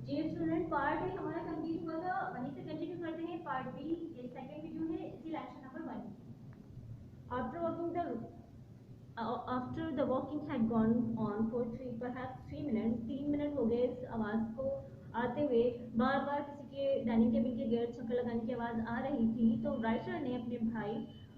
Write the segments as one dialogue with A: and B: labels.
A: Ji student, part A हमारा complete हुआ था, वहीं से कंटिन्यू करते हैं पार्ट बी। ये सेकंड वीडियो है, इसी lecture number 1। After the walking had gone on for 3 minute, 3 minute हो गए इस आवाज को आते हुए। बार बार किसी के डाइनिंग टेबल के गियर चक्कर लगाने की आवाज आ रही थी, तो राइटर ने अपने भाई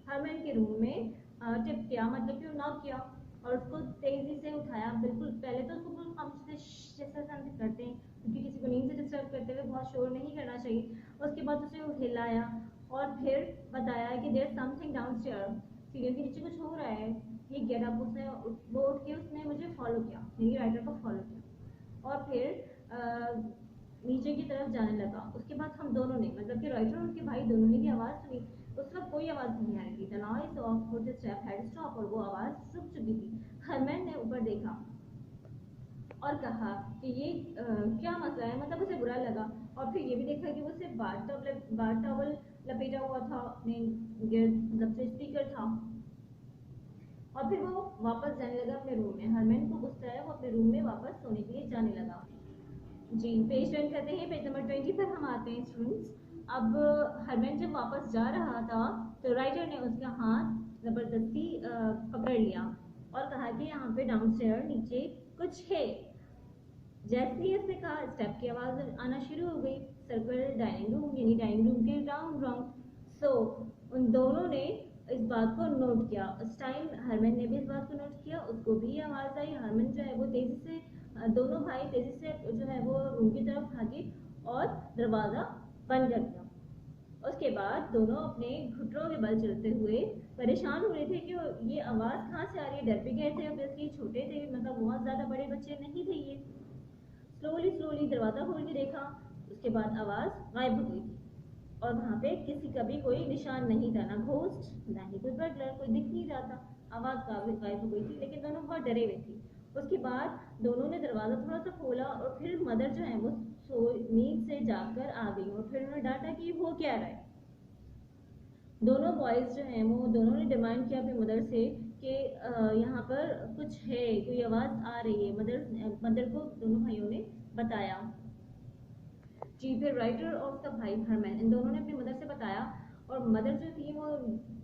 A: हरमन के रूम में टिप किया, मतलब कि नॉक किया और उसको तेजी से उठाया। बिल्कुल पहले तो उसको बिल्कुल खामोशी से जैसे करते हैं, क्योंकि किसी को नींद से डिस्टर्ब करते हुए बहुत शोर नहीं करना चाहिए। उसके बाद उसे हिलाया और फिर बताया कि देयर समथिंग डाउनस्टेयर, सीढ़ियों के नीचे कुछ हो रहा है। ये गेट अप, उसने वो उठ के उसने मुझे फॉलो किया, मेरी राइटर को फॉलो किया और फिर नीचे की तरफ जाने लगा। उसके बाद हम दोनों ने, मतलब कि राइटर और उनके भाई दोनों ने भी आवाज़ सुनी। उस वक्त कोई आवाज़ नहीं आ रही थी। The noise of footstep had stop, और वो आवाज़ रुक चुकी थी। हरमैन ने ऊपर देखा और कहा कि ये क्या मसला है, मतलब उसे बुरा लगा। और फिर ये भी देखा कि वो सिर्फ बाथ टॉवल लपेटा हुआ था, अपने मतलब जो स्पीकर था। और फिर वो वापस जाने लगा अपने रूम में। हरमैन को गुस्सा आया, वो अपने रूम में वापस सोने के लिए जाने लगा। जी पेज टर्न करते हैं, पेज नंबर 20 पर हम आते हैं स्टूडेंट्स। अब हरमैन जब वापस जा रहा था तो राइटर ने उसका हाथ जबरदस्ती पकड़ लिया और कहा कि यहाँ पे डाउनस्टेयर नीचे कुछ है। जैसे ही उसने कहा, स्टेप की आवाज आना शुरू हो गई। सर्कल डाइनिंग रूम, यानी डाइनिंग रूम के राउंड राउंड। सो उन दोनों ने इस बात को नोट किया। उस टाइम हरमन ने भी इस बात को नोट किया, उसको भी आवाज आई। हरमन जो है वो तेजी से, दोनों भाई तेजी से जो है वो रूम की तरफ भागे और दरवाजा बंद कर दिया। उसके बाद दोनों अपने घुटनों के बल चलते हुए परेशान हो रहे थे कि ये आवाज कहाँ से आ रही है। डर भी गए थे, ऑब्वियसली छोटे थे, मतलब बहुत ज्यादा बड़े बच्चे नहीं थे ये। स्लोली दरवाजा खोल के देखा, उसके बाद आवाज गायब हो गई थी और वहां पे किसी का भी कोई निशान नहीं था, ना घोस्ट ना ही कोई बटलर, कोई दिख नहीं रहा था। आवाज गायब हो गई थी, लेकिन दोनों बहुत डरे हुए थे। उसके बाद दोनों ने दरवाजा थोड़ा सा खोला और फिर मदर जो है वो नींद से जागकर आ गई और फिर उन्होंने डांटा कि वो क्या रहा है। दोनों बॉयज जो हैं वो दोनों ने डिमांड किया अपनी मदर से कि यहाँ पर कुछ है, कोई आवाज आ रही है। मदर को दोनों भाइयों ने बताया। जी फिर राइटर और उसका भाई हरमैन, इन दोनों ने अपनी मदर से बताया और मदर जो थी वो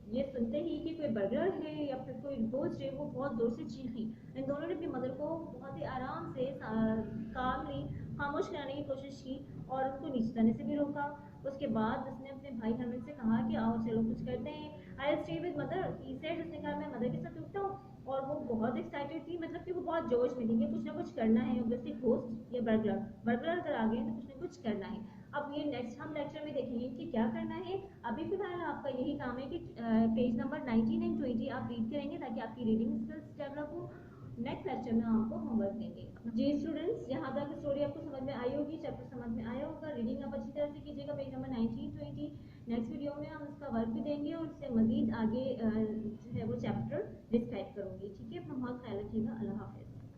A: ये सुनते ही कि कोई बर्गर है या फिर कोई घोस्ट है, वो बहुत जोर से चीखी। इन दोनों ने अपनी मदर को बहुत ही आराम से कामली खामोश कराने की कोशिश की और उसको नीचे जाने से भी रोका। उसके बाद उसने अपने भाई हरमैन से कहा कि आओ चलो कुछ करते हैं। I stay with mother, he said, उसने कहा मैं मदर के साथ उठता हूँ। और वो बहुत एक्साइटेड थी, मतलब कि वो बहुत जोश में थी कि कुछ ना कुछ करना है, ऑब्वियसली घोस्ट या बर्गलर अगर आ गए तो कुछ ना कुछ करना है। अब ये नेक्स्ट हम लेक्चर में देखेंगे कि क्या करना है। अभी फिलहाल आपका यही काम है कि पेज नंबर 19 एंड 20 आप रीड करेंगे ताकि आपकी रीडिंग स्किल्स डेवलप हो। नेक्स्ट लेक्चर में हम आपको होमवर्क देंगे। जी स्टूडेंट्स, यहाँ तक स्टोरी आपको समझ में आई होगी, चैप्टर समझ में आया होगा। रीडिंग आप अच्छी तरह से कीजिएगा, पेज नंबर 19 20। नेक्स्ट वीडियो में हम इसका वर्क भी देंगे और इससे मजीद आगे जो है वो चैप्टर डिस्क्राइब करूंगी। ठीक है, अपना बहुत ख्याल रखिएगा। अल्लाह हाफिज।